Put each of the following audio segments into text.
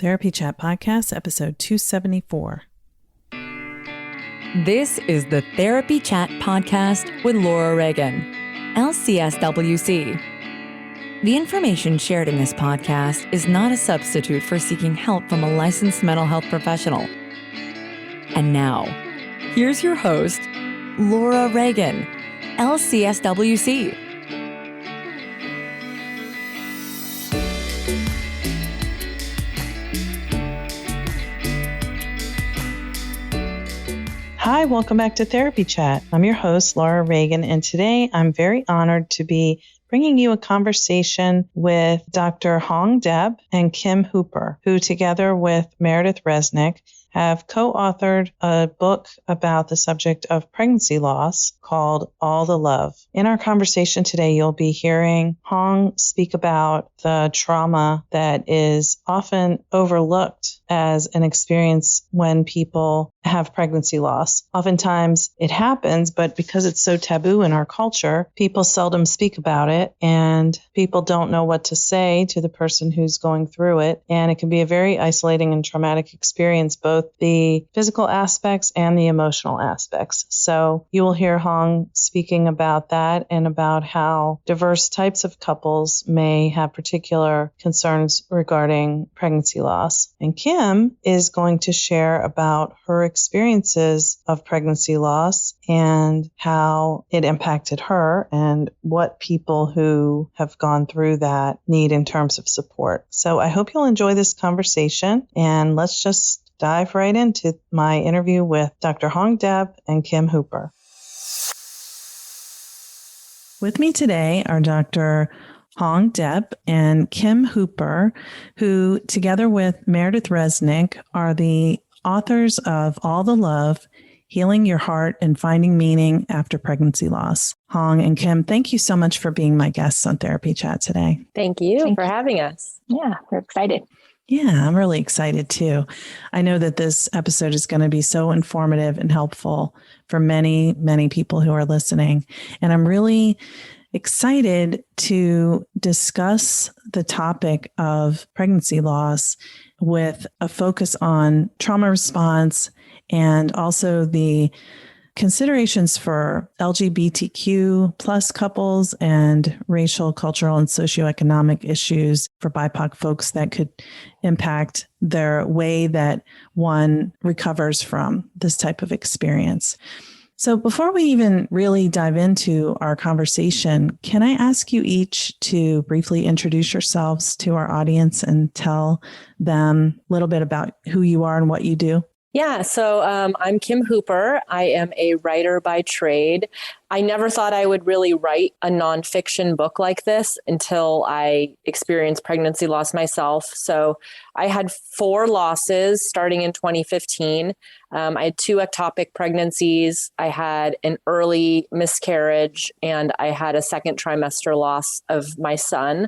Therapy Chat Podcast, episode 274. This is the Therapy Chat Podcast with Laura Reagan, LCSWC. The information shared in this podcast is not a substitute for seeking help from a licensed mental health professional. And now, here's your host, Laura Reagan, LCSWC. Hi, welcome back to Therapy Chat. I'm your host, Laura Reagan, and today I'm very honored to be bringing you a conversation with Dr. Hong Deb and Kim Hooper, who together with Meredith Resnick have co-authored a book about the subject of pregnancy loss called All the Love. In our conversation today, you'll be hearing Hong speak about the trauma that is often overlooked as an experience when people have pregnancy loss. Oftentimes it happens, but because it's so taboo in our culture, people seldom speak about it and people don't know what to say to the person who's going through it. And it can be a very isolating and traumatic experience, both the physical aspects and the emotional aspects. So you will hear Hong speaking about that and about how diverse types of couples may have particular concerns regarding pregnancy loss. And Kim is going to share about her experiences of pregnancy loss and how it impacted her and what people who have gone through that need in terms of support. So I hope you'll enjoy this conversation, and let's just dive right into my interview with Dr. Hong Deb and Kim Hooper. With me today are Dr. Hong Deb and Kim Hooper, who together with Meredith Resnick are the authors of All the Love, Healing Your Heart and Finding Meaning After Pregnancy Loss. Hong and Kim, thank you so much for being my guests on Therapy Chat today. Thank you for having us. Yeah, we're excited. Yeah, I'm really excited too. I know that this episode is going to be so informative and helpful for many, many people who are listening. And I'm really excited to discuss the topic of pregnancy loss with a focus on trauma response and also the considerations for LGBTQ plus couples and racial, cultural, and socioeconomic issues for BIPOC folks that could impact their way that one recovers from this type of experience. So before we even really dive into our conversation, can I ask you each to briefly introduce yourselves to our audience and tell them a little bit about who you are and what you do? Yeah, so I'm Kim Hooper. I am a writer by trade. I never thought I would really write a nonfiction book like this until I experienced pregnancy loss myself. So I had 4 losses starting in 2015. I had 2 ectopic pregnancies. I had an early miscarriage, and I had a second trimester loss of my son.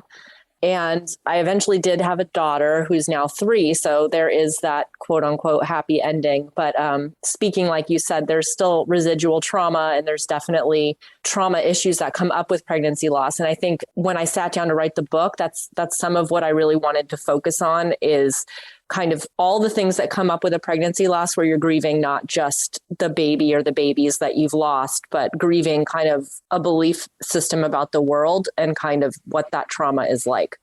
And I eventually did have a daughter who's now 3. So there is that quote unquote happy ending. But speaking like you said, there's still residual trauma, and there's definitely trauma issues that come up with pregnancy loss. And I think when I sat down to write the book, that's some of what I really wanted to focus on, is kind of all the things that come up with a pregnancy loss, where you're grieving not just the baby or the babies that you've lost, but grieving kind of a belief system about the world and kind of what that trauma is like.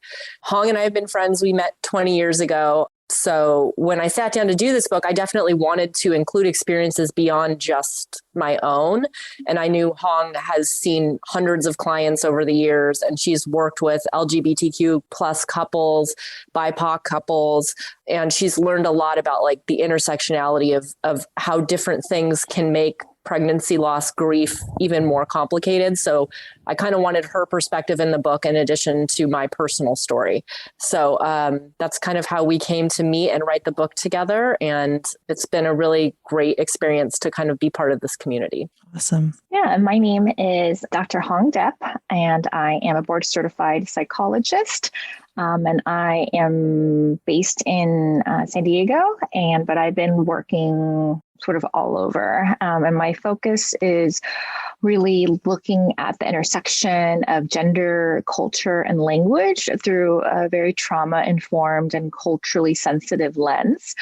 Hong and I have been friends. We met 20 years ago. So when I sat down to do this book, I definitely wanted to include experiences beyond just my own. And I knew Hong has seen hundreds of clients over the years, and she's worked with LGBTQ plus couples, BIPOC couples, and she's learned a lot about like the intersectionality of how different things can make pregnancy loss grief even more complicated. So I kind of wanted her perspective in the book in addition to my personal story. So that's kind of how we came to meet and write the book together. And it's been a really great experience to kind of be part of this community. Awesome. Yeah, my name is Dr. Hong Deb, and I am a board certified psychologist. And I am based in San Diego, but I've been working sort of all over. And my focus is really looking at the intersection of gender, culture, and language through a very trauma-informed and culturally sensitive lens.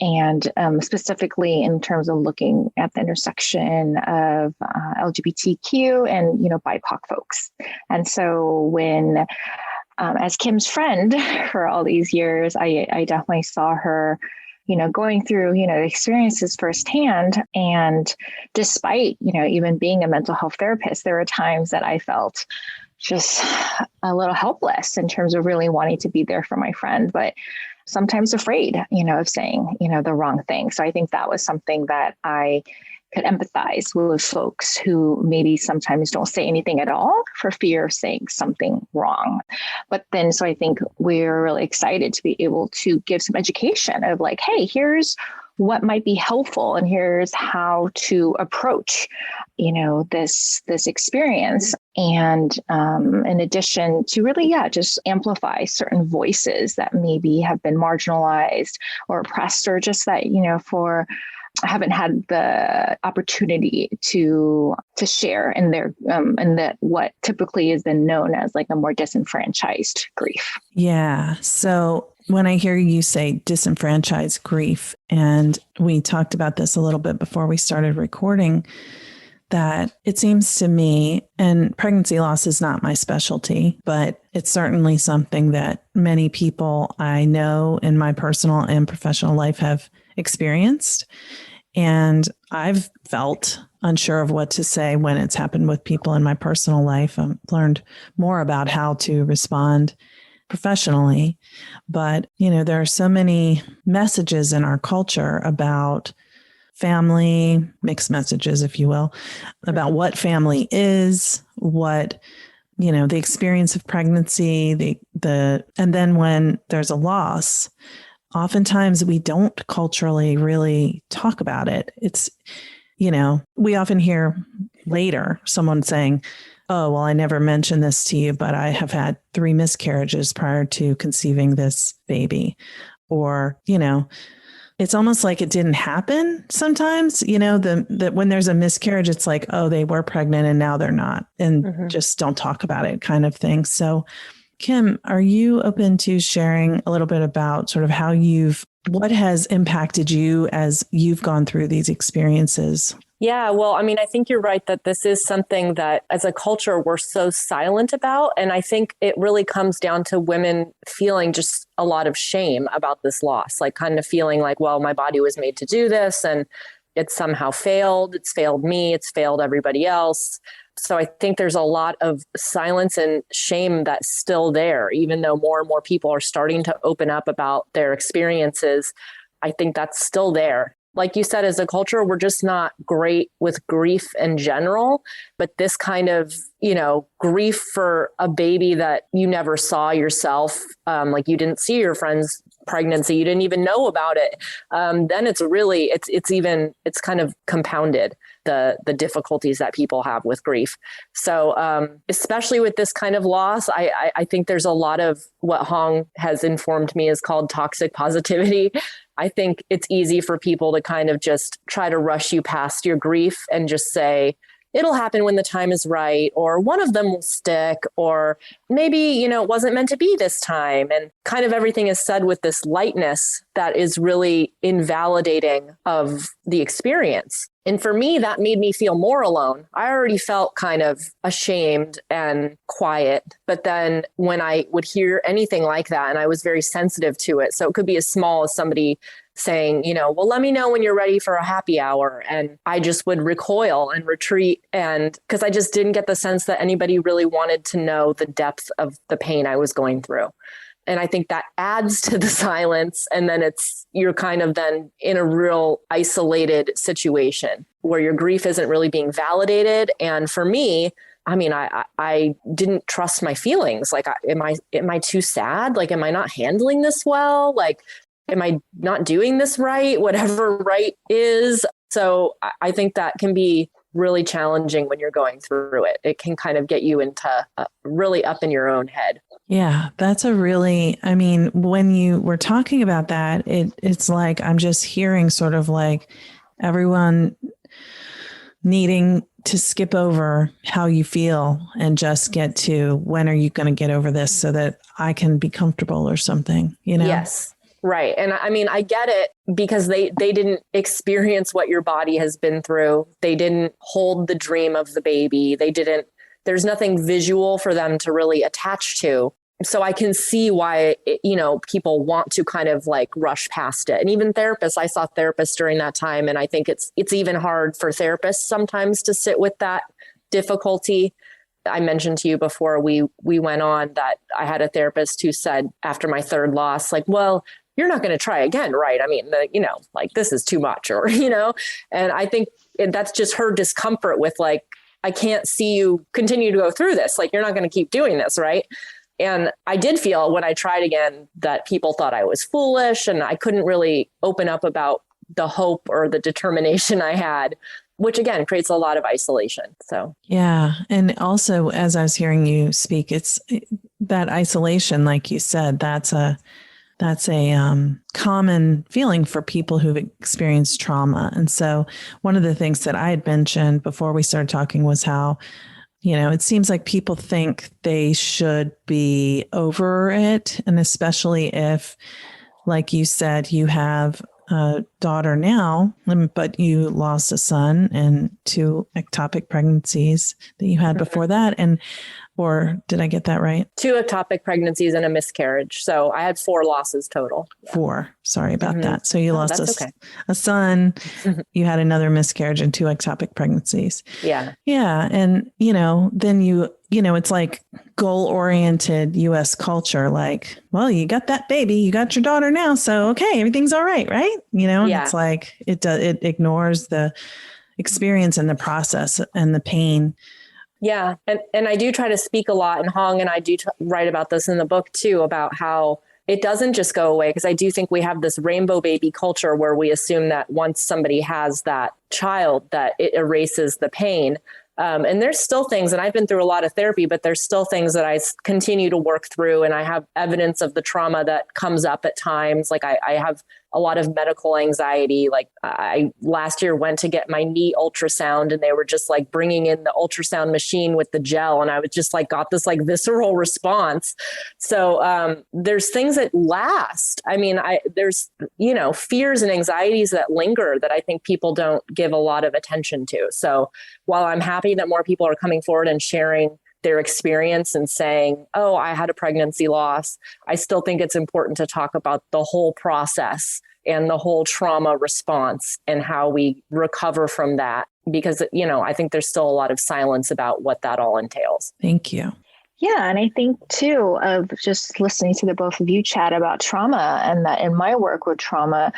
And specifically in terms of looking at the intersection of LGBTQ and, BIPOC folks. And so when, as Kim's friend for all these years, I definitely saw her, going through, experiences firsthand. And despite, even being a mental health therapist, there were times that I felt just a little helpless in terms of really wanting to be there for my friend, but sometimes afraid, of saying, the wrong thing. So I think that was something that I could empathize with folks who maybe sometimes don't say anything at all for fear of saying something wrong. But then, so I think we're really excited to be able to give some education of like, hey, here's what might be helpful, and here's how to approach, this experience. And in addition to really, just amplify certain voices that maybe have been marginalized or oppressed, or just that, haven't had the opportunity to share in their in that what typically is then known as like a more disenfranchised grief. Yeah. So when I hear you say disenfranchised grief, and we talked about this a little bit before we started recording, that it seems to me, and pregnancy loss is not my specialty, but it's certainly something that many people I know in my personal and professional life have experienced. And I've felt unsure of what to say when it's happened with people in my personal life. I've learned more about how to respond professionally. But, there are so many messages in our culture about family, mixed messages, if you will, about what family is, what, the experience of pregnancy, and then when there's a loss, oftentimes we don't culturally really talk about it. It's, we often hear later someone saying, oh, well, I never mentioned this to you, but I have had 3 miscarriages prior to conceiving this baby. Or, it's almost like it didn't happen sometimes, that when there's a miscarriage, it's like, oh, they were pregnant and now they're not, and just don't talk about it kind of thing. So Kim, are you open to sharing a little bit about sort of what has impacted you as you've gone through these experiences? Yeah, well, I think you're right that this is something that as a culture, we're so silent about. And I think it really comes down to women feeling just a lot of shame about this loss, like kind of feeling like, well, my body was made to do this and it somehow failed. It's failed me. It's failed everybody else. So I think there's a lot of silence and shame that's still there, even though more and more people are starting to open up about their experiences. I think that's still there. Like you said, as a culture, we're just not great with grief in general, but this kind of, grief for a baby that you never saw yourself, like you didn't see your friend's pregnancy, you didn't even know about it. Then it's really, it's kind of compounded the difficulties that people have with grief. So especially with this kind of loss, I think there's a lot of what Hong has informed me is called toxic positivity. I think it's easy for people to kind of just try to rush you past your grief and just say, it'll happen when the time is right, or one of them will stick, or maybe, it wasn't meant to be this time. And kind of everything is said with this lightness that is really invalidating of the experience. And for me, that made me feel more alone. I already felt kind of ashamed and quiet. But then when I would hear anything like that, and I was very sensitive to it, so it could be as small as somebody saying, well, let me know when you're ready for a happy hour. And I just would recoil and retreat. And because I just didn't get the sense that anybody really wanted to know the depth of the pain I was going through. And I think that adds to the silence. And then you're kind of then in a real isolated situation where your grief isn't really being validated. And for me, I didn't trust my feelings. Like, am I too sad? Like, am I not handling this well? Like, am I not doing this right? Whatever right is. So I think that can be really challenging when you're going through it. It can kind of get you into really up in your own head. Yeah, that's when you were talking about that, it's like I'm just hearing sort of like everyone needing to skip over how you feel and just get to when are you going to get over this so that I can be comfortable or something, Yes. Right. And I mean, I get it because they didn't experience what your body has been through. They didn't hold the dream of the baby. There's nothing visual for them to really attach to. So I can see why, people want to kind of like rush past it. And even therapists, I saw therapists during that time. And I think it's even hard for therapists sometimes to sit with that difficulty. I mentioned to you before we went on that I had a therapist who said after my third loss, like, well, you're not going to try again, right? I mean, like this is too much and I think that's just her discomfort with like, I can't see you continue to go through this. Like, you're not going to keep doing this, right? And I did feel when I tried again that people thought I was foolish and I couldn't really open up about the hope or the determination I had, which again creates a lot of isolation. So, yeah. And also, as I was hearing you speak, it's that isolation, like you said, that's a common feeling for people who've experienced trauma. And so one of the things that I had mentioned before we started talking was how, it seems like people think they should be over it. And especially if, like you said, you have a daughter now, but you lost a son and 2 ectopic pregnancies that you had before that. Or did I get that right? 2 ectopic pregnancies and a miscarriage. So I had 4 losses total. 4. Sorry about that. So you lost a son, you had another miscarriage and 2 ectopic pregnancies. Yeah. Yeah. And, then it's like goal-oriented U.S. culture. Like, well, you got that baby, you got your daughter now. So, okay, everything's all right. Right. And it's like, it ignores the experience and the process and the pain. Yeah. And I do try to speak a lot, and Hong and I do write about this in the book too, about how it doesn't just go away. Because I do think we have this rainbow baby culture where we assume that once somebody has that child, that it erases the pain. And there's still things, and I've been through a lot of therapy, but there's still things that I continue to work through. And I have evidence of the trauma that comes up at times. Like I have a lot of medical anxiety. Like I last year went to get my knee ultrasound, and they were just like bringing in the ultrasound machine with the gel. And I was just like, got this like visceral response. So there's things that last. I mean, there's, fears and anxieties that linger that I think people don't give a lot of attention to. So while I'm happy that more people are coming forward and sharing their experience and saying, oh, I had a pregnancy loss, I still think it's important to talk about the whole process and the whole trauma response and how we recover from that. Because, I think there's still a lot of silence about what that all entails. Thank you. Yeah. And I think too, of just listening to the both of you chat about trauma, and that in my work with trauma,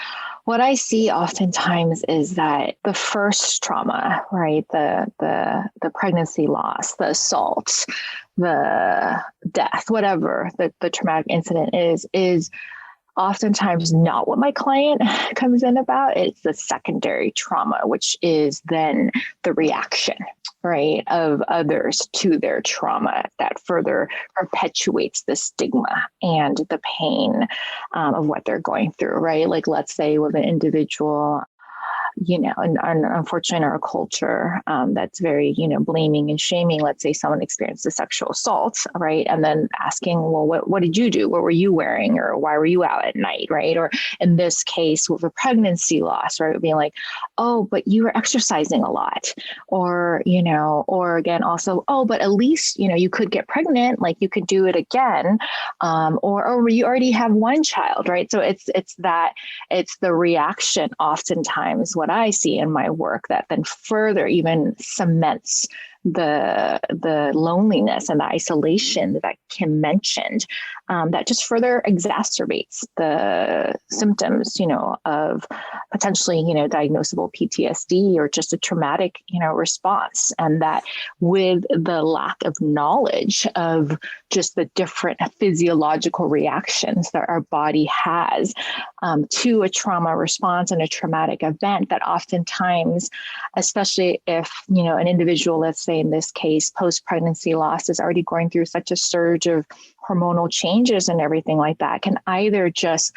what I see oftentimes is that the first trauma, right? The pregnancy loss, the assault, the death, whatever the traumatic incident is oftentimes not what my client comes in about. It's the secondary trauma, which is then the reaction, right, of others to their trauma that further perpetuates the stigma and the pain of what they're going through, right? Like, let's say with an individual, and unfortunately in our culture, that's very, blaming and shaming. Let's say someone experienced a sexual assault, right? And then asking, well, what did you do? What were you wearing? Or why were you out at night, right? Or in this case with a pregnancy loss, right? Being like, oh, but you were exercising a lot. Or, or again, also, oh, but at least, you could get pregnant, like you could do it again. Or you already have one child, right? So it's the reaction oftentimes, what I see in my work, that then further even cements the loneliness and the isolation that Kim mentioned, that just further exacerbates the symptoms, of potentially, diagnosable PTSD or just a traumatic, response. And that with the lack of knowledge of just the different physiological reactions that our body has to a trauma response and a traumatic event, that oftentimes, especially if, an individual, let's say in this case, post-pregnancy loss, is already going through such a surge of hormonal changes and everything like that can either just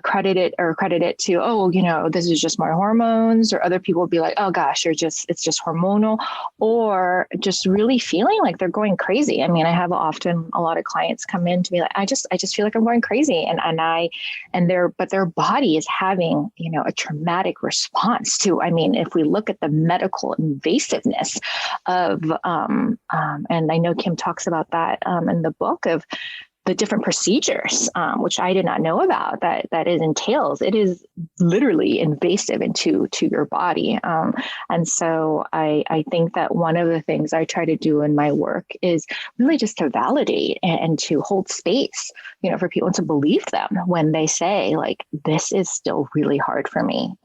credit it to, oh, this is just my hormones, or other people will be like, oh gosh, it's just hormonal, or just really feeling like they're going crazy. I mean, I have often a lot of clients come in to be like, I just feel like I'm going crazy. But their body is having, a traumatic response to, I mean, if we look at the medical invasiveness of, and I know Kim talks about that in the book, of the different procedures, which I did not know about, that it entails. It is literally invasive into your body. And so I think that one of the things I try to do in my work is really just to validate and to hold space, for people, to believe them when they say, like, this is still really hard for me,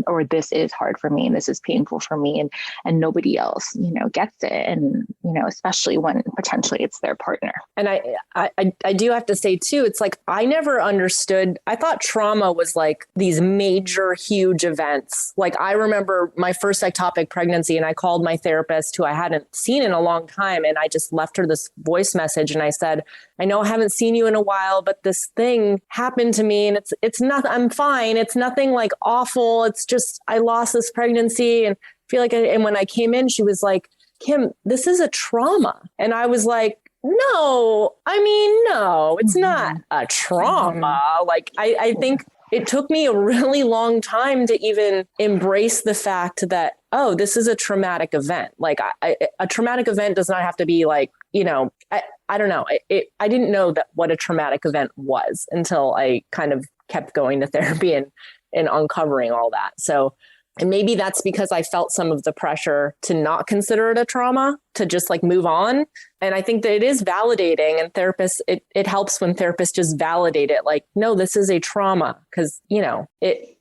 or this is hard for me, and this is painful for me, and nobody else, gets it. And, especially when potentially it's their partner. And I do have to say too, it's like, I never understood. I thought trauma was like these major, huge events. Like, I remember my first ectopic pregnancy, and I called my therapist, who I hadn't seen in a long time. And I just left her this voice message. And I said, I know I haven't seen you in a while, but this thing happened to me, and it's not, I'm fine. It's nothing like awful. It's just, I lost this pregnancy and feel like, and when I came in, she was like, Kim, this is a trauma. And I was like, no, it's not a trauma. Like, I think it took me a really long time to even embrace the fact that, oh, this is a traumatic event. Like, a traumatic event does not have to be like, I don't know. I didn't know that what a traumatic event was until I kind of kept going to therapy and uncovering all that. So, and maybe that's because I felt some of the pressure to not consider it a trauma, to just like move on. And I think that it is validating, and therapists, it helps when therapists just validate it. Like, no, this is a trauma, because,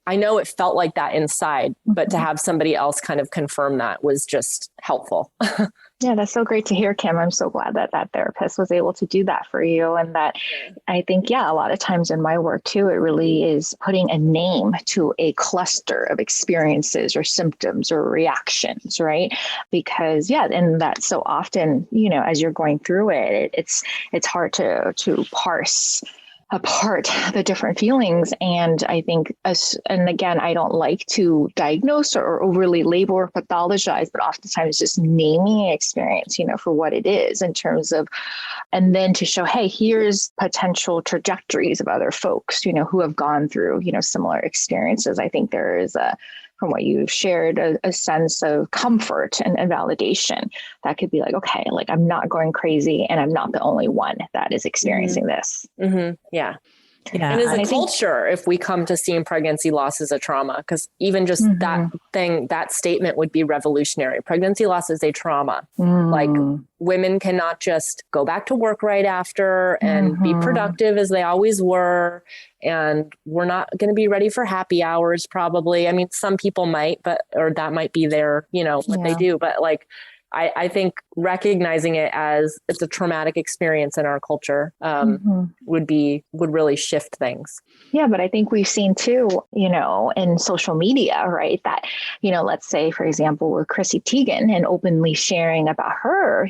I know it felt like that inside, but to have somebody else kind of confirm that was just helpful. Yeah, that's so great to hear, Kim. I'm so glad that therapist was able to do that for you. And that I think, a lot of times in my work too, it really is putting a name to a cluster of experiences or symptoms or reactions, right? Because and that so often, as you're going through it, it's hard to parse apart the different feelings. And I think, and again, I don't like to diagnose or overly label or pathologize, but oftentimes just naming an experience, for what it is in terms of, and then to show, hey, here's potential trajectories of other folks, who have gone through, similar experiences. I think there is from what you've shared, a sense of comfort and validation that could be like, okay, like, I'm not going crazy, and I'm not the only one that is experiencing this. Mm-hmm. Yeah. And as a culture, if we come to seeing pregnancy loss as a trauma, because even just that statement would be revolutionary. Pregnancy loss is a trauma. Like, women cannot just go back to work right after and be productive as they always were. And we're not going to be ready for happy hours, probably. I mean, some people might, or that might be their, what they do. But like, I think recognizing it as it's a traumatic experience in our culture would really shift things. Yeah, but I think we've seen too, in social media, right, that, let's say, for example, with Chrissy Teigen and openly sharing about her,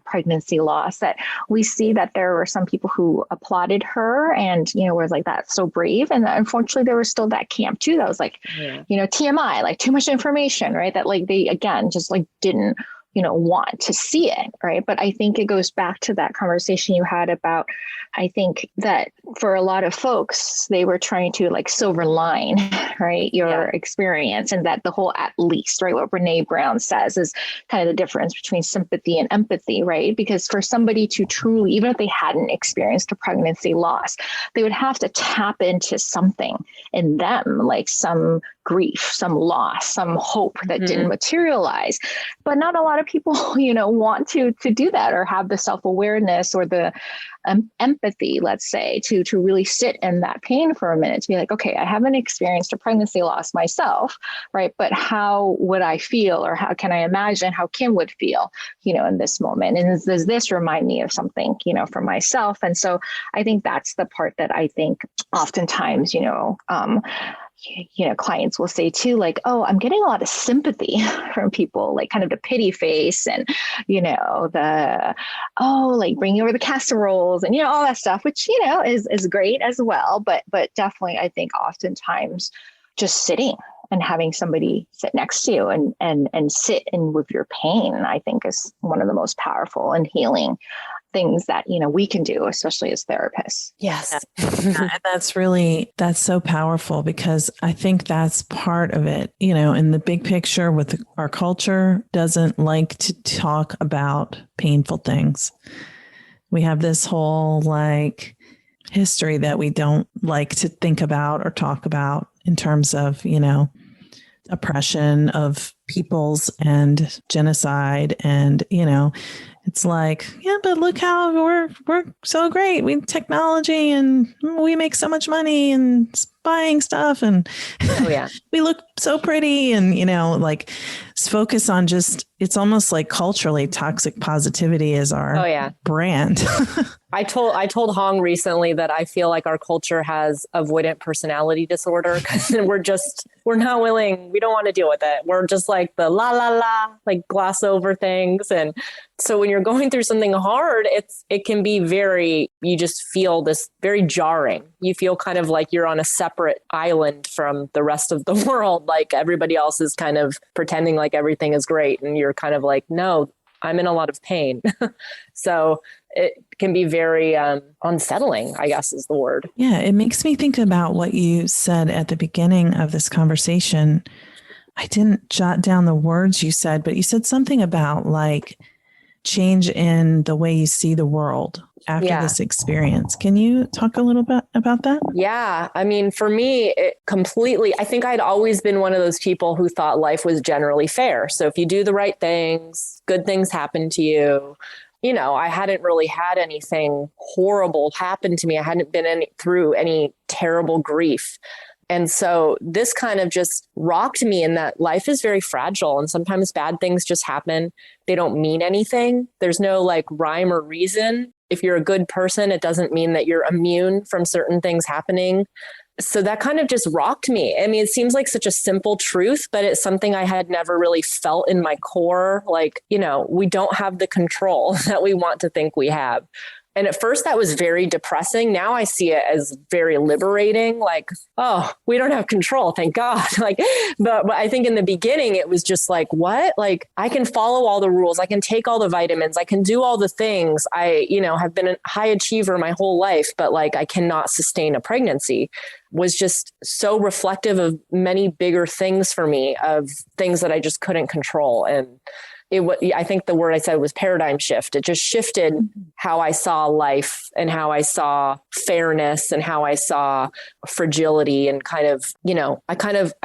pregnancy loss, that we see that there were some people who applauded her and, was like, that's so brave. And unfortunately, there was still that camp too that was like, TMI, like too much information, right? That like they, again, just like didn't want to see it. Right. But I think it goes back to that conversation you had about, I think that for a lot of folks, they were trying to like silver line, right, your experience, and that the whole at least, right, what Brene Brown says is kind of the difference between sympathy and empathy, right? Because for somebody to truly, even if they hadn't experienced a pregnancy loss, they would have to tap into something in them, like some grief, some loss, some hope that didn't materialize. But not a lot of people, want to do that or have the self-awareness or the empathy, let's say, to really sit in that pain for a minute, to be like, okay, I haven't experienced a pregnancy loss myself, right? But how would I feel, or how can I imagine how Kim would feel, in this moment? And does this remind me of something, for myself? And so I think that's the part that I think oftentimes, clients will say too, like, oh, I'm getting a lot of sympathy from people, like kind of the pity face and, like bringing over the casseroles and, all that stuff, which, is great as well. But definitely, I think oftentimes just sitting and having somebody sit next to you and sit in with your pain, I think is one of the most powerful and healing things that, we can do, especially as therapists. Yes. And that's so powerful, because I think that's part of it, in the big picture with our culture doesn't like to talk about painful things. We have this whole history that we don't like to think about or talk about in terms of, oppression of peoples and genocide. And, it's but look how we're so great. We technology and we make so much money and buying stuff and we look so pretty and, focus on it's almost like culturally toxic positivity is our brand. I told Hong recently that I feel like our culture has avoidant personality disorder, because we're not willing. We don't want to deal with it. We're just like the gloss over things. And so when you're going through something hard, it can be you just feel this very jarring. You feel kind of like you're on a separate island from the rest of the world. Like everybody else is kind of pretending like everything is great. And you're kind of like, no, I'm in a lot of pain. So it can be very unsettling, I guess is the word. Yeah, it makes me think about what you said at the beginning of this conversation. I didn't jot down the words you said, but you said something about change in the way you see the world after this experience. Can you talk a little bit about that? Yeah. I mean, for me, I think I'd always been one of those people who thought life was generally fair. So if you do the right things, good things happen to you. I hadn't really had anything horrible happen to me. I hadn't been through any terrible grief. And so this kind of just rocked me in that life is very fragile and sometimes bad things just happen. They don't mean anything. There's no rhyme or reason. If you're a good person, it doesn't mean that you're immune from certain things happening. So that kind of just rocked me. I mean, it seems like such a simple truth, but it's something I had never really felt in my core. We don't have the control that we want to think we have. And at first that was very depressing. Now I see it as very liberating. We don't have control, thank God. But I think in the beginning it was just what? I can follow all the rules. I can take all the vitamins. I can do all the things. I, have been a high achiever my whole life, but I cannot sustain a pregnancy. Was just so reflective of many bigger things for me, of things that I just couldn't control. And I think the word I said was paradigm shift. It just shifted how I saw life and how I saw fairness and how I saw fragility and I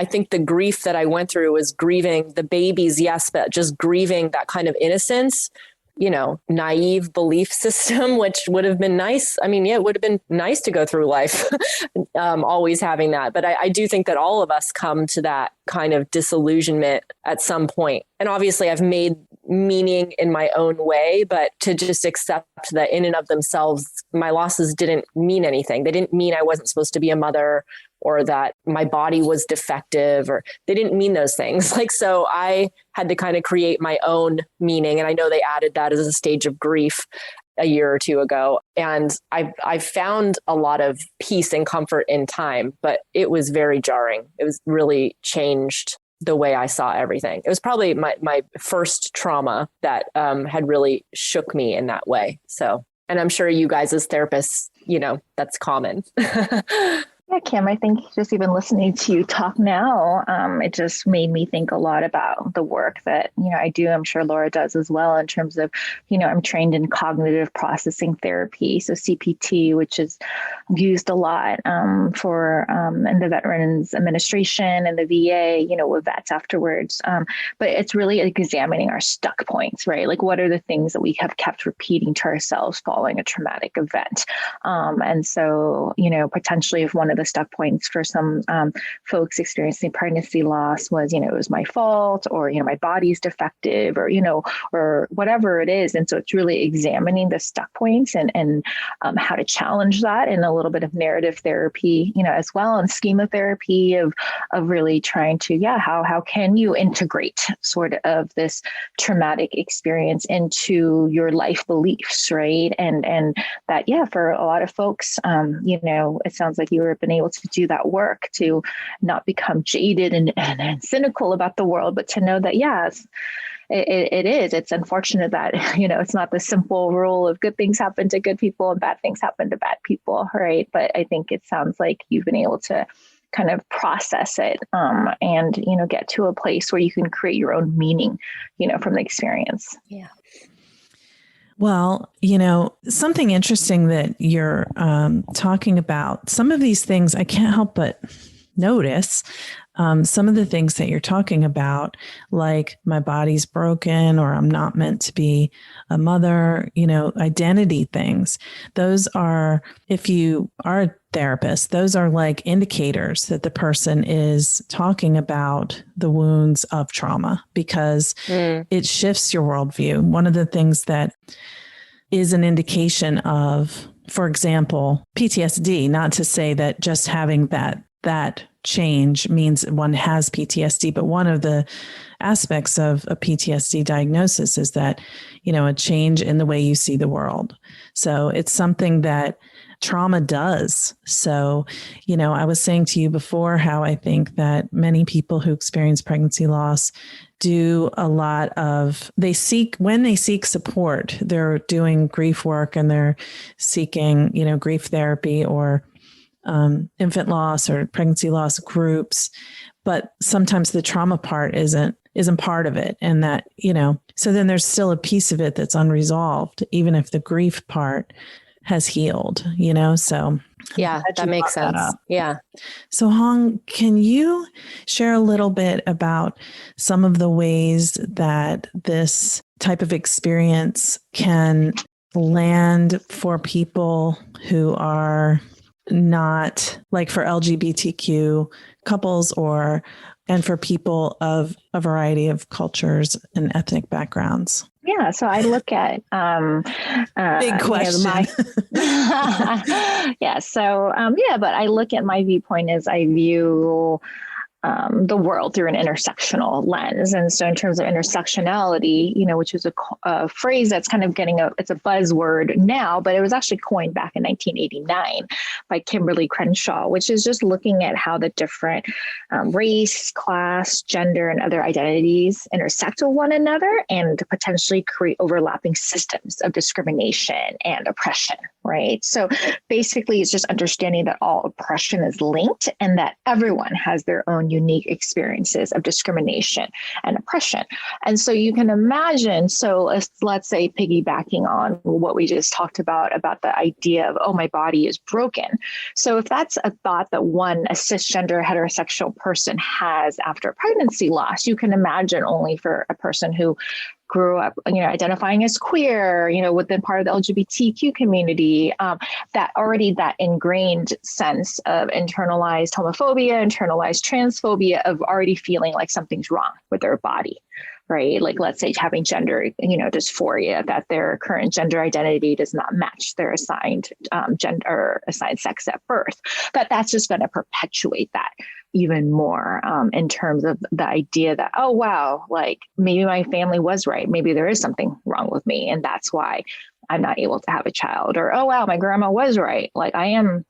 think the grief that I went through was grieving the babies. Yes, but just grieving that kind of innocence, naive belief system, which would have been nice. I mean, it would have been nice to go through life, always having that. But I do think that all of us come to that kind of disillusionment at some point. And obviously I've made meaning in my own way, but to just accept that in and of themselves, my losses didn't mean anything. They didn't mean I wasn't supposed to be a mother or that my body was defective, or they didn't mean those things. So I had to kind of create my own meaning. And I know they added that as a stage of grief a year or two ago. And I found a lot of peace and comfort in time, but it was very jarring. It was really changed the way I saw everything. It was probably my first trauma that had really shook me in that way. So, and I'm sure you guys as therapists, that's common. Yeah, Kim, I think just even listening to you talk now, it just made me think a lot about the work that, I do. I'm sure Laura does as well in terms of, I'm trained in cognitive processing therapy. So CPT, which is used a lot for in the Veterans Administration and the VA, with vets afterwards. But it's really examining our stuck points, right? What are the things that we have kept repeating to ourselves following a traumatic event? And so, potentially if one of the stuck points for some folks experiencing pregnancy loss was, it was my fault, or, my body's defective, or, or whatever it is. And so it's really examining the stuck points and how to challenge that, and a little bit of narrative therapy, as well, and schema therapy of really trying to, how can you integrate sort of this traumatic experience into your life beliefs, right? And that, for a lot of folks, it sounds like you have been able to do that work to not become jaded and cynical about the world, but to know that, yes, it's unfortunate that, it's not the simple rule of good things happen to good people and bad things happen to bad people, right? But I think it sounds like you've been able to kind of process it and, get to a place where you can create your own meaning, from the experience. Yeah. Well, something interesting that you're talking about, some of these things I can't help but notice. Some of the things that you're talking about, like my body's broken, or I'm not meant to be a mother, identity things. Those are, if you are a therapist, those are like indicators that the person is talking about the wounds of trauma, because it shifts your worldview. One of the things that is an indication of, for example, PTSD, not to say that just having that change means one has PTSD, but one of the aspects of a PTSD diagnosis is that, a change in the way you see the world. So it's something that trauma does. So, I was saying to you before how I think that many people who experience pregnancy loss do a lot of, when they seek support, they're doing grief work and they're seeking, grief therapy or infant loss or pregnancy loss groups, but sometimes the trauma part isn't part of it. And that, so then there's still a piece of it that's unresolved, even if the grief part has healed, so. Yeah, that makes sense. Yeah. So Hong, can you share a little bit about some of the ways that this type of experience can land for people who are not, like for LGBTQ couples, and for people of a variety of cultures and ethnic backgrounds? Yeah, so I look at big question. But I look at my viewpoint as I view the world through an intersectional lens. And so in terms of intersectionality, which is a phrase that's kind of it's a buzzword now, but it was actually coined back in 1989 by Kimberly Crenshaw, which is just looking at how the different race, class, gender, and other identities intersect with one another and potentially create overlapping systems of discrimination and oppression, right? So basically, it's just understanding that all oppression is linked and that everyone has their own unique experiences of discrimination and oppression. And so you can imagine, so let's say piggybacking on what we just talked about the idea of, oh, my body is broken. So if that's a thought that a cisgender heterosexual person has after pregnancy loss, you can imagine only for a person who grew up, identifying as queer, within part of the LGBTQ community, that ingrained sense of internalized homophobia, internalized transphobia, of already feeling like something's wrong with their body, right? Like, let's say having gender, dysphoria, that their current gender identity does not match their assigned gender or assigned sex at birth, that's just going to perpetuate that even more in terms of the idea that, oh, wow, like maybe my family was right. Maybe there is something wrong with me. And that's why I'm not able to have a child. Or, oh, wow, my grandma was right. Like I am,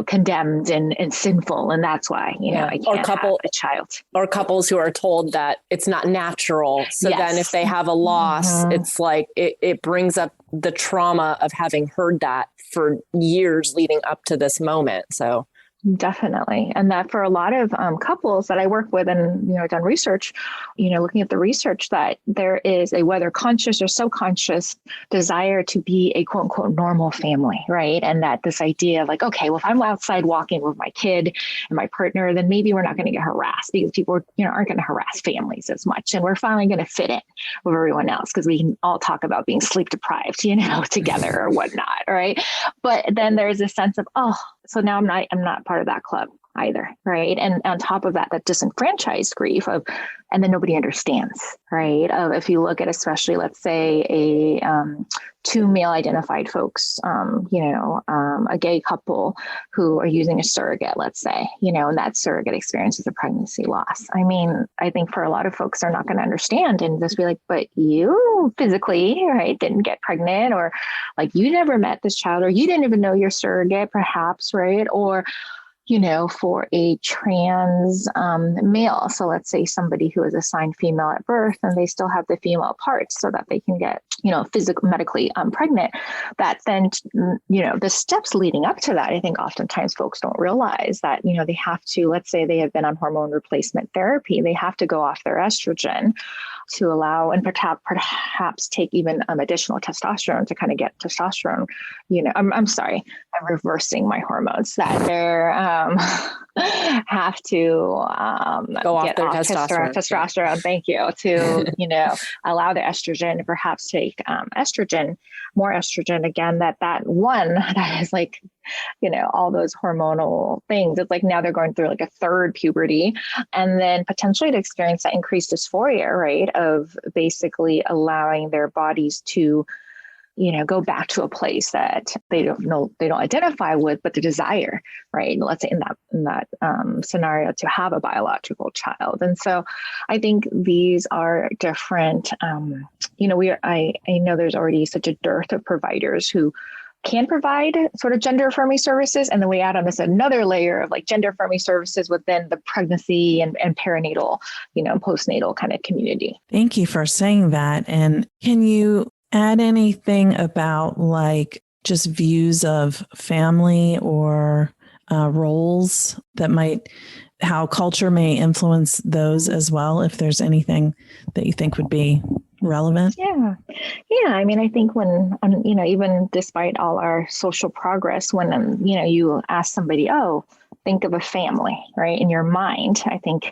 condemned and sinful. And that's why, I can't have a child. Or couples who are told that it's not natural. So then if they have a loss, it's like it brings up the trauma of having heard that for years leading up to this moment. So definitely. And that for a lot of couples that I work with and, done research, looking at the research, that there is a, whether conscious or subconscious, desire to be a quote unquote normal family, right? And that this idea of like, okay, well, if I'm outside walking with my kid and my partner, then maybe we're not going to get harassed because people, aren't going to harass families as much. And we're finally going to fit in with everyone else because we can all talk about being sleep deprived, together or whatnot, right? But then there's a sense of, oh, So now I'm not part of that club either, right? And on top of that, that disenfranchised grief of, and then nobody understands, right? If you look at, especially, let's say two male identified folks, a gay couple who are using a surrogate, let's say, and that surrogate experiences a pregnancy loss. I mean, I think for a lot of folks, they're not going to understand and just be like, but you physically, right, didn't get pregnant, or like you never met this child, or you didn't even know your surrogate, perhaps, right? Or for a trans male. So let's say somebody who is assigned female at birth and they still have the female parts so that they can get, medically pregnant, that then, the steps leading up to that, I think oftentimes folks don't realize that, they have to, let's say they have been on hormone replacement therapy, they have to go off their estrogen to allow, and perhaps take even additional testosterone to kind of get testosterone, I'm sorry, I'm reversing my hormones, that they're have to go off their testosterone. Thank you. To, allow the estrogen to perhaps take more estrogen again, that one that is like, all those hormonal things. It's like now they're going through like a third puberty, and then potentially to experience that increased dysphoria, right? Of basically allowing their bodies to, go back to a place that they don't identify with, but the desire, right? Let's say in that scenario, to have a biological child. And so I think these are different, I know there's already such a dearth of providers who can provide sort of gender affirming services. And then we add on this another layer of like gender affirming services within the pregnancy and perinatal, postnatal kind of community. Thank you for saying that. And can you add anything about like just views of family or roles that how culture may influence those as well, if there's anything that you think would be relevant? Yeah. I mean, I think when, even despite all our social progress, when, you ask somebody, think of a family, right? In your mind, I think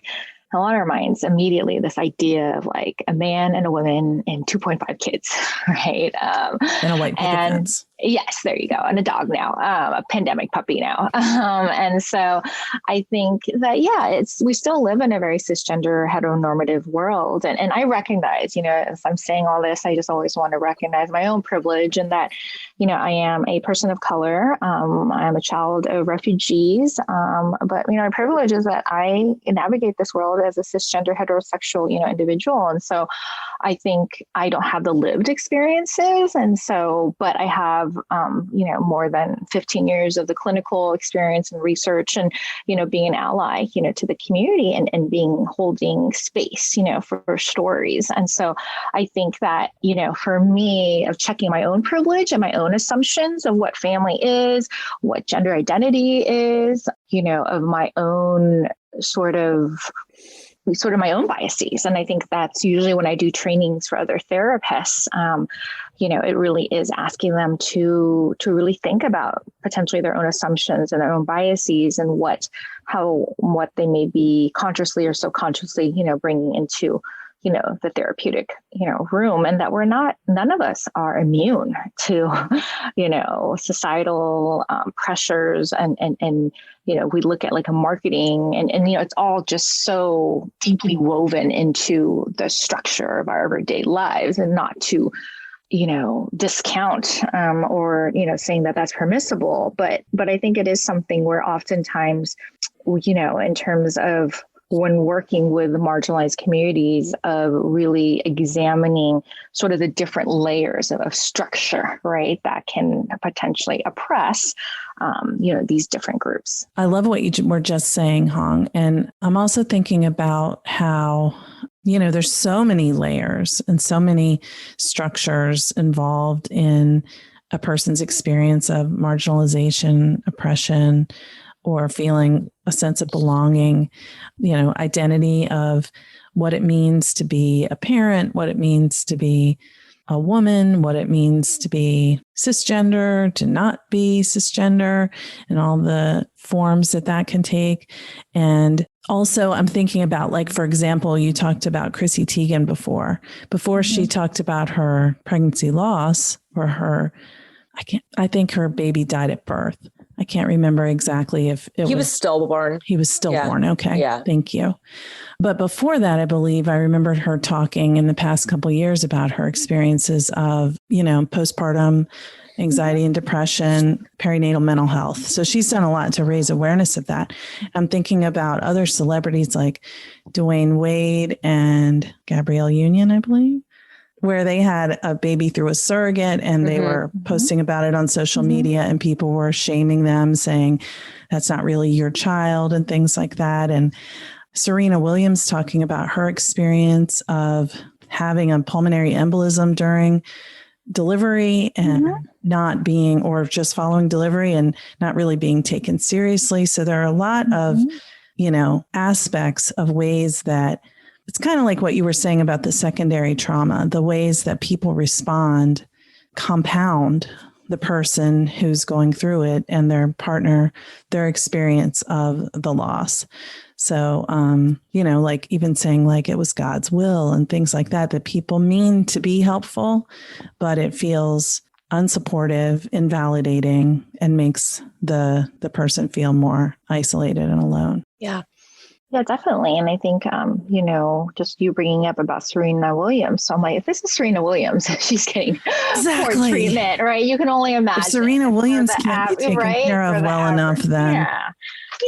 a lot of our minds immediately this idea of like a man and a woman and 2.5 kids, right? And a white picket fence. Yes, there you go. And a dog now, a pandemic puppy now. And so I think that, we still live in a very cisgender heteronormative world. And I recognize, as I'm saying all this, I just always want to recognize my own privilege and that, I am a person of color. I am a child of refugees. But, my privilege is that I navigate this world as a cisgender heterosexual, individual. And so I think I don't have the lived experiences. And so, but I have, more than 15 years of the clinical experience and research and, being an ally, to the community and holding space, for stories. And so I think that, for me, of checking my own privilege and my own assumptions of what family is, what gender identity is, of my own sort of my own biases. And I think that's usually when I do trainings for other therapists, it really is asking them to really think about potentially their own assumptions and their own biases and what they may be consciously or subconsciously, bringing into the therapeutic, room, and that none of us are immune to, societal pressures and, we look at like a marketing and, it's all just so deeply woven into the structure of our everyday lives, and not to, discount or, saying that that's permissible. But I think it is something where oftentimes, in terms of when working with the marginalized communities, of really examining sort of the different layers of structure, right, that can potentially oppress, these different groups. I love what you were just saying, Hong. And I'm also thinking about how, there's so many layers and so many structures involved in a person's experience of marginalization, oppression, or feeling a sense of belonging, identity of what it means to be a parent, what it means to be a woman, what it means to be cisgender, to not be cisgender, and all the forms that can take. And also I'm thinking about, like, for example, you talked about Chrissy Teigen before she talked about her pregnancy loss, or I think her baby died at birth. I can't remember exactly if he was stillborn. He was stillborn. Yeah. Okay. Yeah. Thank you. But before that, I believe I remembered her talking in the past couple of years about her experiences of, postpartum anxiety and depression, perinatal mental health. So she's done a lot to raise awareness of that. I'm thinking about other celebrities like Dwayne Wade and Gabrielle Union, I believe, where they had a baby through a surrogate and they were posting about it on social media, and people were shaming them, saying that's not really your child and things like that. And Serena Williams talking about her experience of having a pulmonary embolism during delivery and not being, or just following delivery and not really being taken seriously. So there are a lot of, aspects of ways that it's kind of like what you were saying about the secondary trauma, the ways that people respond compound the person who's going through it and their partner, their experience of the loss. So, like even saying like it was God's will and things like that, that people mean to be helpful, but it feels unsupportive, invalidating, and makes the person feel more isolated and alone. Yeah. Yeah, definitely. And I think, just you bringing up about Serena Williams. So I'm like, if this is Serena Williams, she's getting poor treatment, right? You can only imagine. If Serena Williams can't be taken care of well enough, then.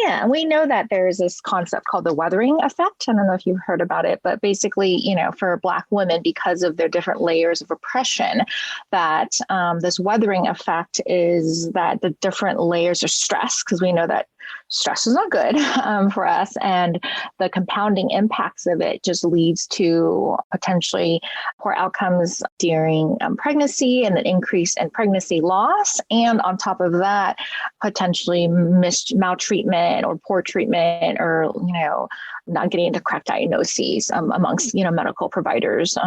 Yeah. And we know that there's this concept called the weathering effect. I don't know if you've heard about it, but basically, for Black women, because of their different layers of oppression, that this weathering effect is that the different layers of stress, because we know that stress is not good for us. And the compounding impacts of it just leads to potentially poor outcomes during pregnancy and an increase in pregnancy loss. And on top of that, potentially maltreatment or poor treatment or, not getting into correct diagnoses amongst, medical providers,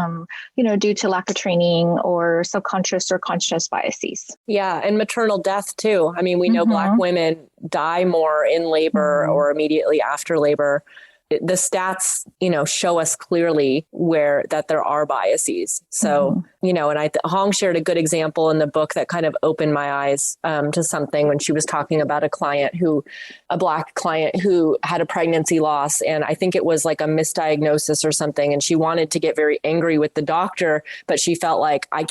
due to lack of training or subconscious or conscious biases. Yeah. And maternal death too. I mean, we know Black women die more in labor or immediately after labor. The stats, show us clearly that there are biases. So, and Hong shared a good example in the book that kind of opened my eyes to something when she was talking about a Black client who had a pregnancy loss. And I think it was like a misdiagnosis or something. And she wanted to get very angry with the doctor, but she felt like I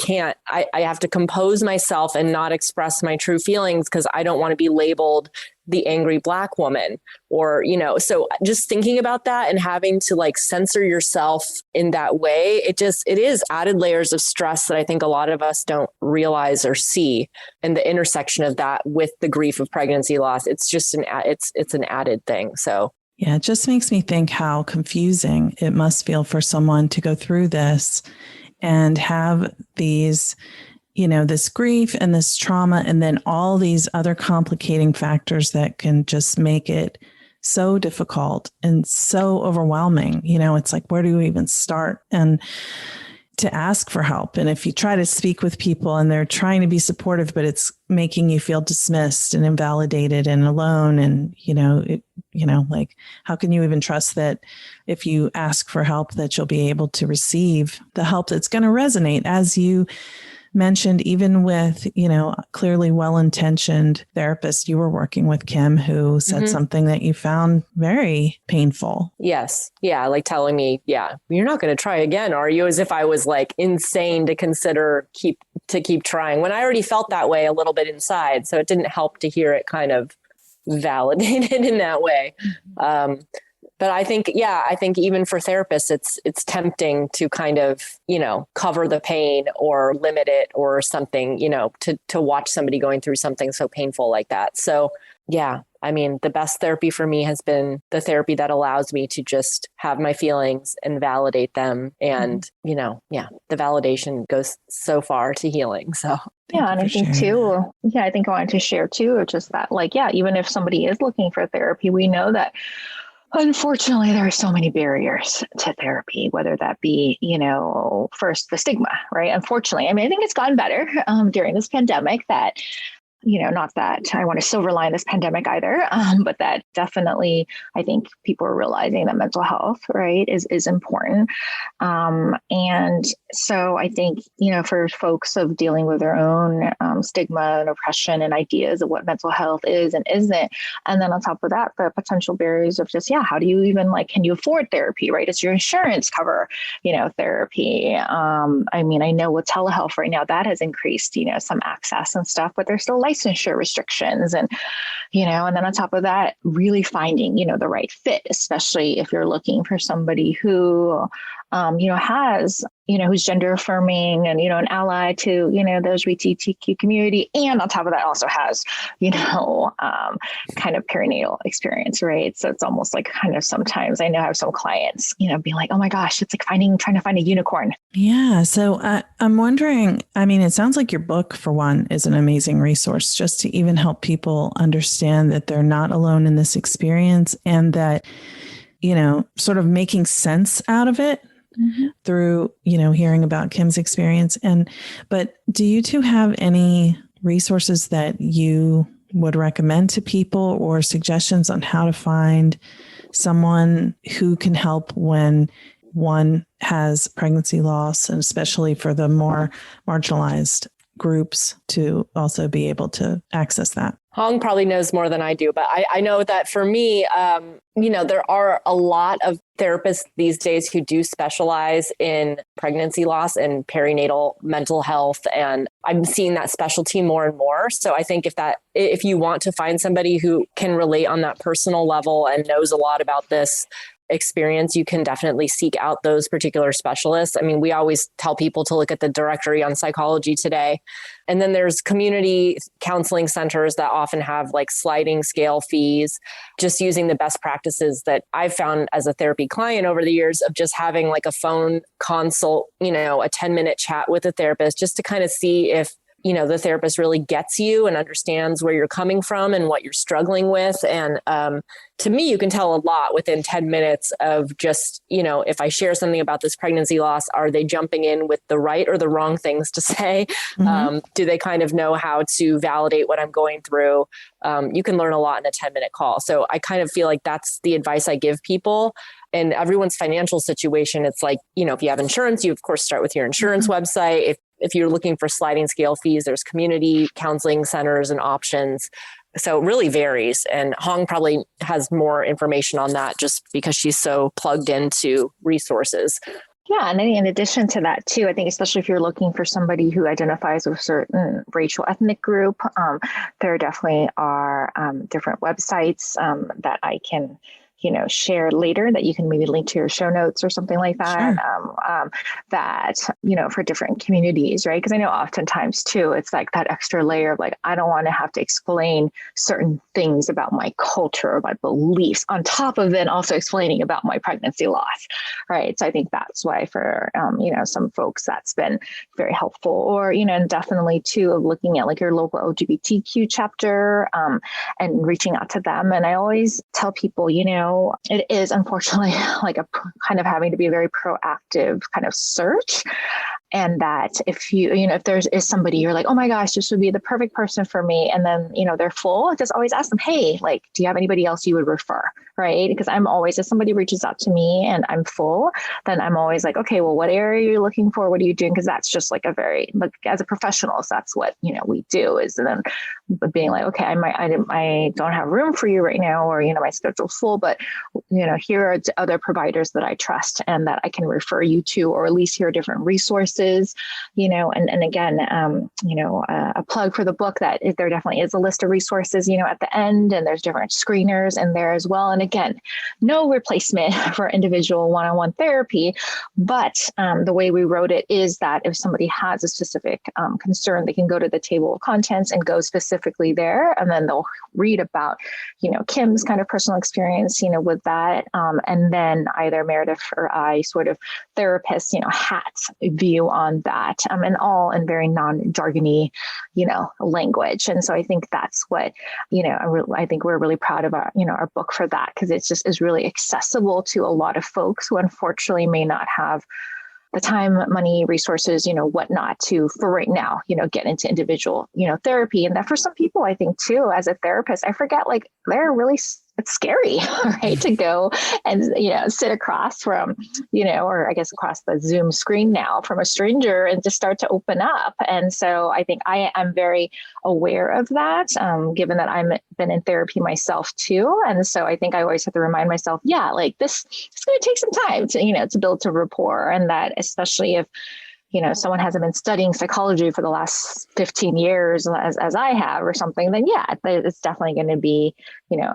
have to compose myself and not express my true feelings because I don't want to be labeled the angry Black woman or, so just thinking about that and having to like censor yourself in that way, it is added layers of stress that I think a lot of us don't realize or see. And the intersection of that with the grief of pregnancy loss, it's just it's an added thing. So. Yeah, it just makes me think how confusing it must feel for someone to go through this and have these this grief and this trauma, and then all these other complicating factors that can just make it so difficult and so overwhelming. It's like, where do you even start? And to ask for help. And if you try to speak with people and they're trying to be supportive, but it's making you feel dismissed and invalidated and alone. And, like, how can you even trust that if you ask for help that you'll be able to receive the help that's going to resonate, as you mentioned, even with, clearly well-intentioned therapists you were working with, Kim, who said something that you found very painful. Yes. Yeah. Like telling me, you're not going to try again, are you? As if I was like insane to consider keep trying when I already felt that way a little bit inside. So it didn't help to hear it kind of validated in that way. But I think even for therapists, it's tempting to kind of, cover the pain or limit it or something, to watch somebody going through something so painful like that. So, yeah, I mean, the best therapy for me has been the therapy that allows me to just have my feelings and validate them. And, the validation goes so far to healing. So. Yeah. And I think too, I think I wanted to share too, just that even if somebody is looking for therapy, we know that unfortunately, there are so many barriers to therapy, whether that be, first the stigma, right? Unfortunately, I think it's gotten better during this pandemic that not that I want to silver line this pandemic either, but that definitely I think people are realizing that mental health, right, is important. And so I think, for folks of dealing with their own stigma and oppression and ideas of what mental health is and isn't. And then on top of that, the potential barriers of just, how do you even can you afford therapy, right? Does your insurance cover, therapy? I know with telehealth right now, that has increased, some access and stuff, but there's still licensure restrictions. And then on top of that, really finding, the right fit, especially if you're looking for somebody who, has, who's gender affirming and, an ally to, the LGBTQ community. And on top of that also has, kind of perinatal experience, right? So it's almost like kind of sometimes I know I have some clients, being like, oh my gosh, it's like trying to find a unicorn. Yeah. So I'm wondering, it sounds like your book, for one, is an amazing resource just to even help people understand that they're not alone in this experience and that, sort of making sense out of it. Mm-hmm. Through, hearing about Kim's experience. But do you two have any resources that you would recommend to people or suggestions on how to find someone who can help when one has pregnancy loss, and especially for the more marginalized groups to also be able to access that? Hong probably knows more than I do, but I know that for me, there are a lot of therapists these days who do specialize in pregnancy loss and perinatal mental health. And I'm seeing that specialty more and more. So I think if you want to find somebody who can relate on that personal level and knows a lot about this experience, you can definitely seek out those particular specialists. We always tell people to look at the directory on Psychology Today. And then there's community counseling centers that often have sliding scale fees, just using the best practices that I've found as a therapy client over the years of just having a phone consult, a 10-minute chat with a therapist just to kind of see if the therapist really gets you and understands where you're coming from and what you're struggling with. And to me, you can tell a lot within 10 minutes of just, if I share something about this pregnancy loss, are they jumping in with the right or the wrong things to say? Mm-hmm. Do they kind of know how to validate what I'm going through? You can learn a lot in a 10-minute call. So I kind of feel like that's the advice I give people. And everyone's financial situation, it's if you have insurance, you of course start with your insurance mm-hmm. website. If you're looking for sliding scale fees, there's community counseling centers and options. So it really varies. And Hong probably has more information on that just because she's so plugged into resources. Yeah. And in addition to that, too, I think especially if you're looking for somebody who identifies with a certain racial ethnic group, there definitely are different websites that I can share later that you can maybe link to your show notes or something like that, sure. That, for different communities, right? Because I know oftentimes too, it's that extra layer of I don't want to have to explain certain things about my culture or my beliefs on top of then also explaining about my pregnancy loss, right? So I think that's why for, some folks that's been very helpful or, and definitely too of looking at your local LGBTQ chapter and reaching out to them. And I always tell people, it is unfortunately a kind of having to be a very proactive kind of search. And that if if there is somebody you're like, oh my gosh, this would be the perfect person for me. And then, they're full, just always ask them, hey, do you have anybody else you would refer? Right. Because I'm always, if somebody reaches out to me and I'm full, then I'm always like, okay, well, what area are you looking for? What are you doing? Because that's just a very, as a professionals, that's what, we do is then being like, okay, I don't have room for you right now, or, my schedule's full, but, here are other providers that I trust and that I can refer you to, or at least here are different resources, and again, a plug for the book that there definitely is a list of resources, at the end, and there's different screeners in there as well. And again, no replacement for individual one-on-one therapy, but the way we wrote it is that if somebody has a specific concern, they can go to the table of contents and go specifically there, and then they'll read about, Kim's kind of personal experience, with that, and then either Meredith or I sort of therapist, hats view on that, and all in very non-jargony, language. And so I think that's what, I think we're really proud of our book for that, because it's just is really accessible to a lot of folks who unfortunately may not have the time, money, resources, whatnot for right now, get into individual, therapy. And that for some people, I think too, as a therapist, I forget, like, they're really, it's scary, right? To go and, sit across from, or I guess across the Zoom screen now from a stranger and just start to open up. And so I think I'm very aware of that, given that I've been in therapy myself too. And so I think I always have to remind myself, like this, it's going to take some time to, to build a rapport. And that especially if, someone hasn't been studying psychology for the last 15 years as I have or something, then it's definitely going to be,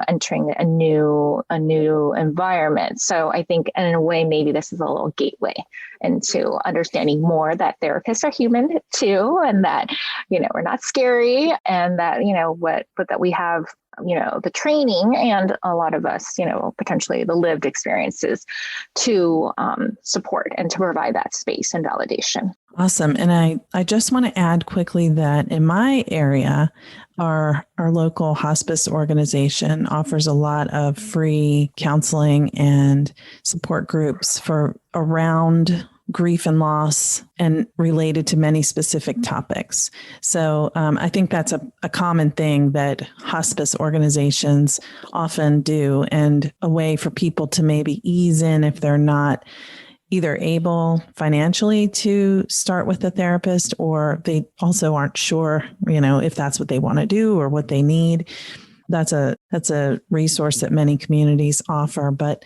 entering a new environment. So I think in a way, maybe this is a little gateway into understanding more that therapists are human too, and that, we're not scary, and that, but that we have, the training and a lot of us, potentially the lived experiences to support and to provide that space and validation. Awesome. And I just want to add quickly that in my area, our local hospice organization offers a lot of free counseling and support groups for around grief and loss and related to many specific topics. So I think that's a common thing that hospice organizations often do, and a way for people to maybe ease in if they're not either able financially to start with a therapist, or they also aren't sure, if that's what they want to do or what they need. That's a resource that many communities offer. But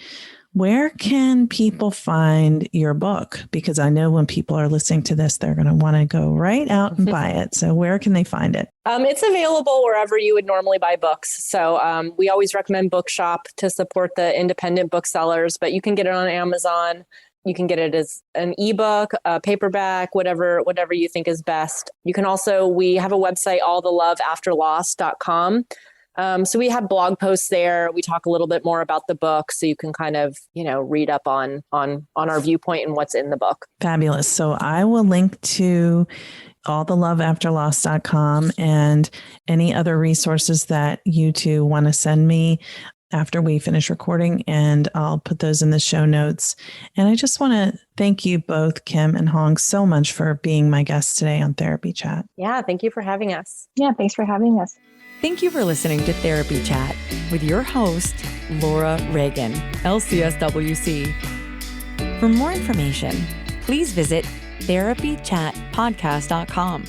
where can people find your book? Because I know when people are listening to this, they're going to want to go right out and buy it. So where can they find it? It's available wherever you would normally buy books. So we always recommend Bookshop to support the independent booksellers, but you can get it on Amazon. You can get it as an ebook, a paperback, whatever you think is best. You can also, we have a website, alltheloveafterloss.com. So we have blog posts there. We talk a little bit more about the book, so you can kind of, read up on our viewpoint and what's in the book. Fabulous. So I will link to alltheloveafterloss.com and any other resources that you two want to send me after we finish recording, and I'll put those in the show notes. And I just want to thank you both, Kim and Hong, so much for being my guests today on Therapy Chat. Yeah, thank you for having us. Yeah, thanks for having us. Thank you for listening to Therapy Chat with your host, Laura Reagan, LCSWC. For more information, please visit therapychatpodcast.com.